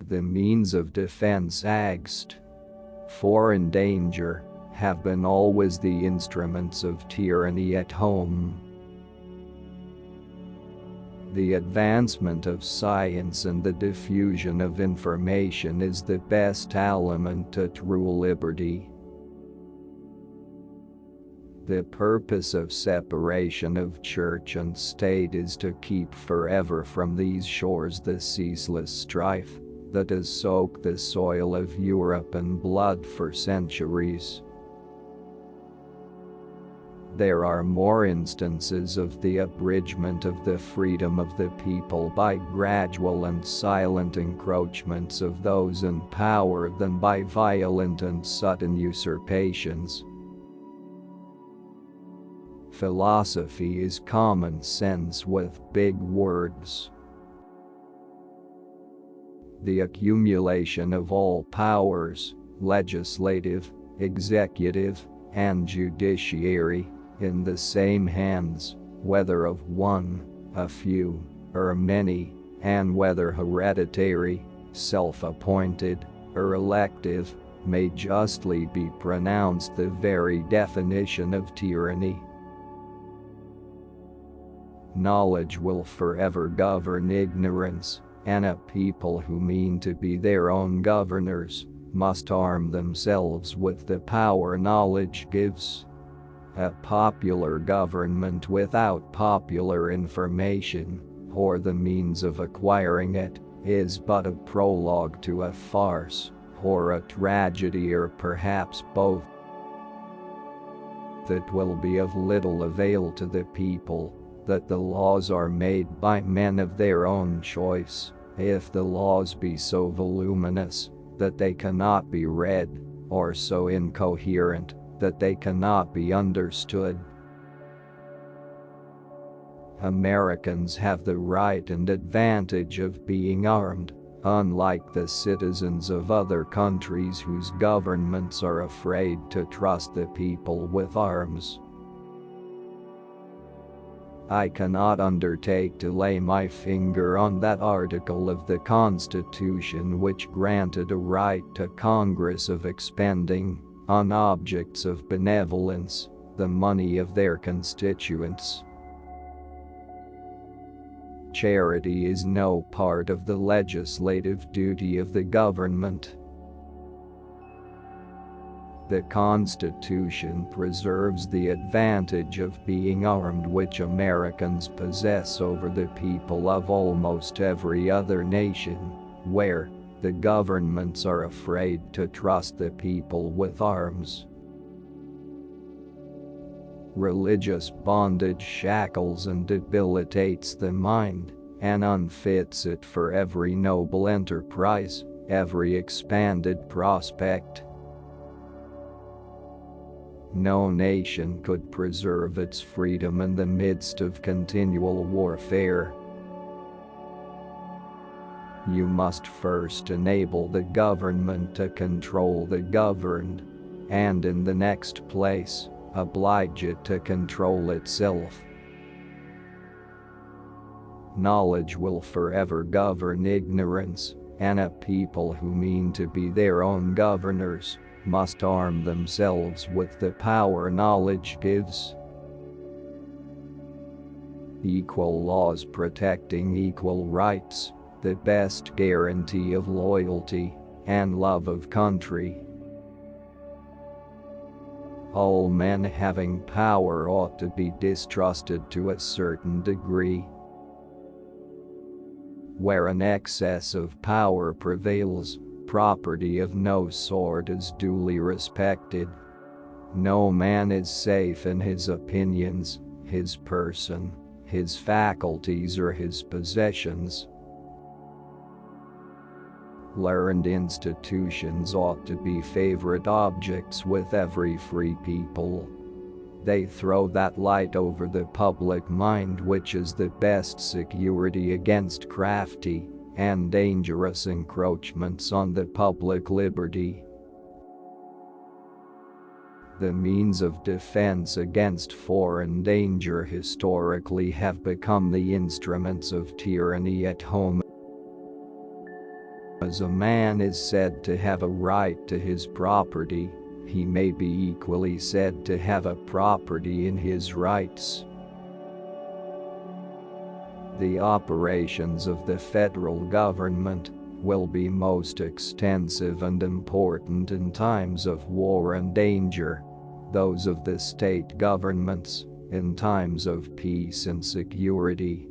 The means of defense against foreign danger have been always the instruments of tyranny at home. The advancement of science and the diffusion of information is the best element to true liberty. The purpose of separation of church and state is to keep forever from these shores the ceaseless strife that has soaked the soil of Europe in blood for centuries. There are more instances of the abridgment of the freedom of the people by gradual and silent encroachments of those in power than by violent and sudden usurpations. Philosophy is common sense with big words. The accumulation of all powers, legislative, executive, and judiciary, in the same hands, whether of one, a few, or many, and whether hereditary, self-appointed, or elective, may justly be pronounced the very definition of tyranny. Knowledge will forever govern ignorance, and a people who mean to be their own governors must arm themselves with the power knowledge gives. A popular government without popular information, or the means of acquiring it, is but a prologue to a farce, or a tragedy, or perhaps both. It will be of little avail to the people that the laws are made by men of their own choice, if the laws be so voluminous that they cannot be read, or so incoherent that they cannot be understood. Americans have the right and advantage of being armed, unlike the citizens of other countries whose governments are afraid to trust the people with arms. I cannot undertake to lay my finger on that article of the Constitution which granted a right to Congress of expending, on objects of benevolence, the money of their constituents. Charity is no part of the legislative duty of the government. The Constitution preserves the advantage of being armed which Americans possess over the people of almost every other nation, where the governments are afraid to trust the people with arms. Religious bondage shackles and debilitates the mind, and unfits it for every noble enterprise, every expanded prospect. No nation could preserve its freedom in the midst of continual warfare. You must first enable the government to control the governed, and in the next place, oblige it to control itself. Knowledge will forever govern ignorance, and a people who mean to be their own governors must arm themselves with the power knowledge gives. Equal laws protecting equal rights, the best guarantee of loyalty and love of country. All men having power ought to be distrusted to a certain degree. Where an excess of power prevails, property of no sort is duly respected. No man is safe in his opinions, his person, his faculties, or his possessions. Learned institutions ought to be favorite objects with every free people. They throw that light over the public mind which is the best security against crafty and dangerous encroachments on the public liberty. The means of defense against foreign danger historically have become the instruments of tyranny at home As a man is said to have a right to his property, he may be equally said to have a property in his rights. The operations of the federal government will be most extensive and important in times of war and danger, those of the state governments in times of peace and security.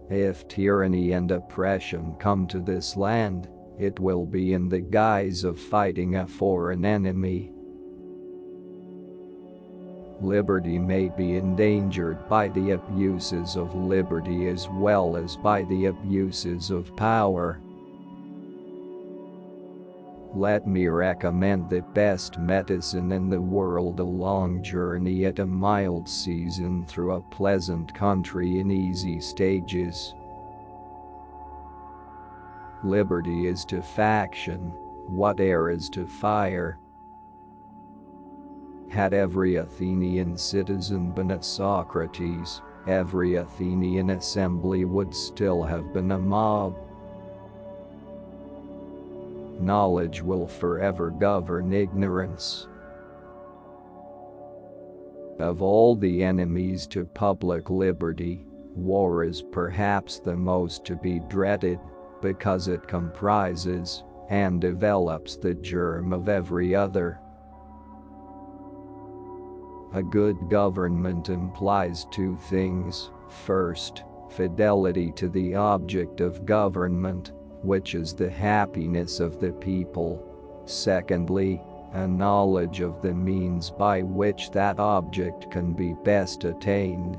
If tyranny and oppression come to this land, it will be in the guise of fighting a foreign enemy. Liberty may be endangered by the abuses of liberty as well as by the abuses of power. Let me recommend the best medicine in the world: a long journey at a mild season through a pleasant country in easy stages. Liberty is to faction what air is to fire. Had every Athenian citizen been a Socrates, every Athenian assembly would still have been a mob. Knowledge will forever govern ignorance. Of all the enemies to public liberty, war is perhaps the most to be dreaded, because it comprises and develops the germ of every other. A good government implies two things: first, fidelity to the object of government, which is the happiness of the people; secondly, a knowledge of the means by which that object can be best attained.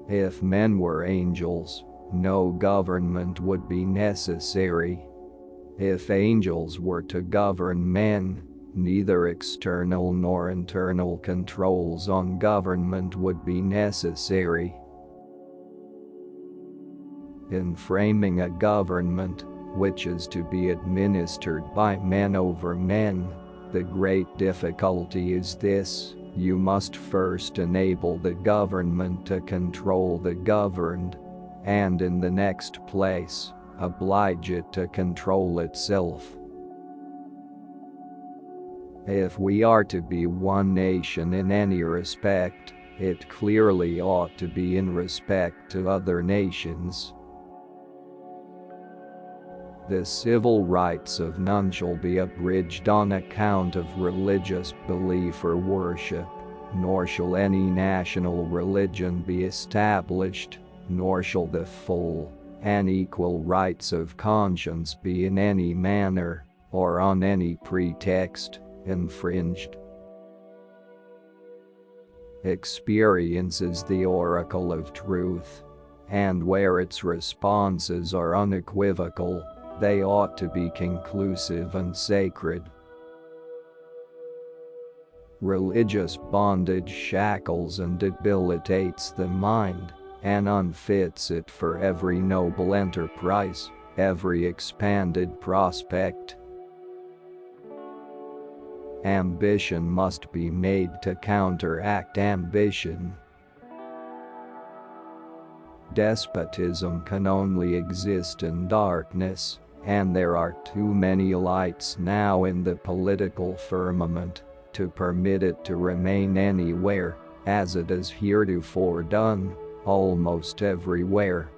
If men were angels, no government would be necessary. If angels were to govern men, neither external nor internal controls on government would be necessary. In framing a government, which is to be administered by men over men, the great difficulty is this: you must first enable the government to control the governed, and in the next place, oblige it to control itself. If we are to be one nation in any respect, it clearly ought to be in respect to other nations. The civil rights of none shall be abridged on account of religious belief or worship, nor shall any national religion be established, nor shall the full and equal rights of conscience be in any manner, or on any pretext, infringed. Experience is the oracle of truth, and where its responses are unequivocal, they ought to be conclusive and sacred. Religious bondage shackles and debilitates the mind, and unfits it for every noble enterprise, every expanded prospect. Ambition must be made to counteract ambition. Despotism can only exist in darkness, and there are too many lights now in the political firmament to permit it to remain anywhere, as it has heretofore done, almost everywhere.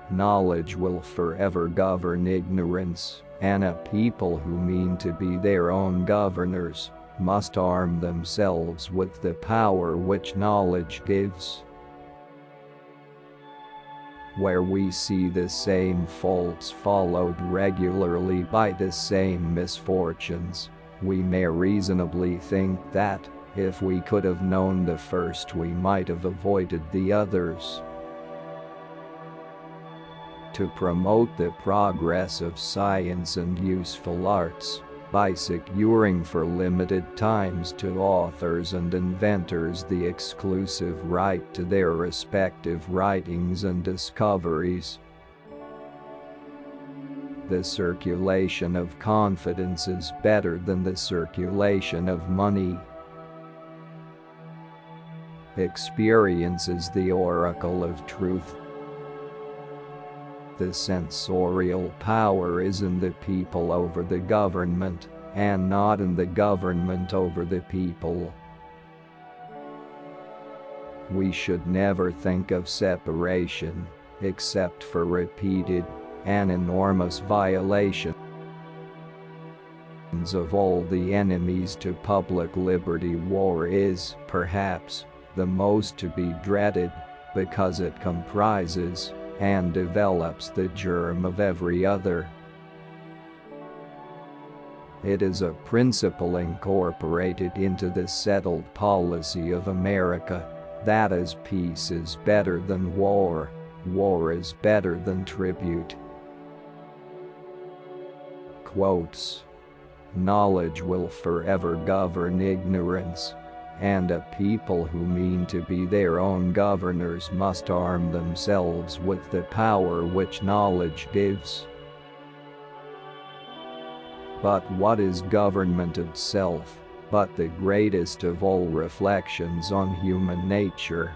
Knowledge will forever govern ignorance, and a people who mean to be their own governors must arm themselves with the power which knowledge gives. Where we see the same faults followed regularly by the same misfortunes, we may reasonably think that, if we could have known the first, we might have avoided the others. To promote the progress of science and useful arts, by securing for limited times to authors and inventors the exclusive right to their respective writings and discoveries. The circulation of confidence is better than the circulation of money. Experience is the oracle of truth. The censorial power is in the people over the government, and not in the government over the people. We should never think of separation, except for repeated and enormous violations of all the enemies to public liberty. War is, perhaps, the most to be dreaded, because it comprises and develops the germ of every other. It is a principle incorporated into the settled policy of America, that is, peace is better than war, war is better than tribute. Quotes. Knowledge will forever govern ignorance, and a people who mean to be their own governors must arm themselves with the power which knowledge gives. But what is government itself, but the greatest of all reflections on human nature?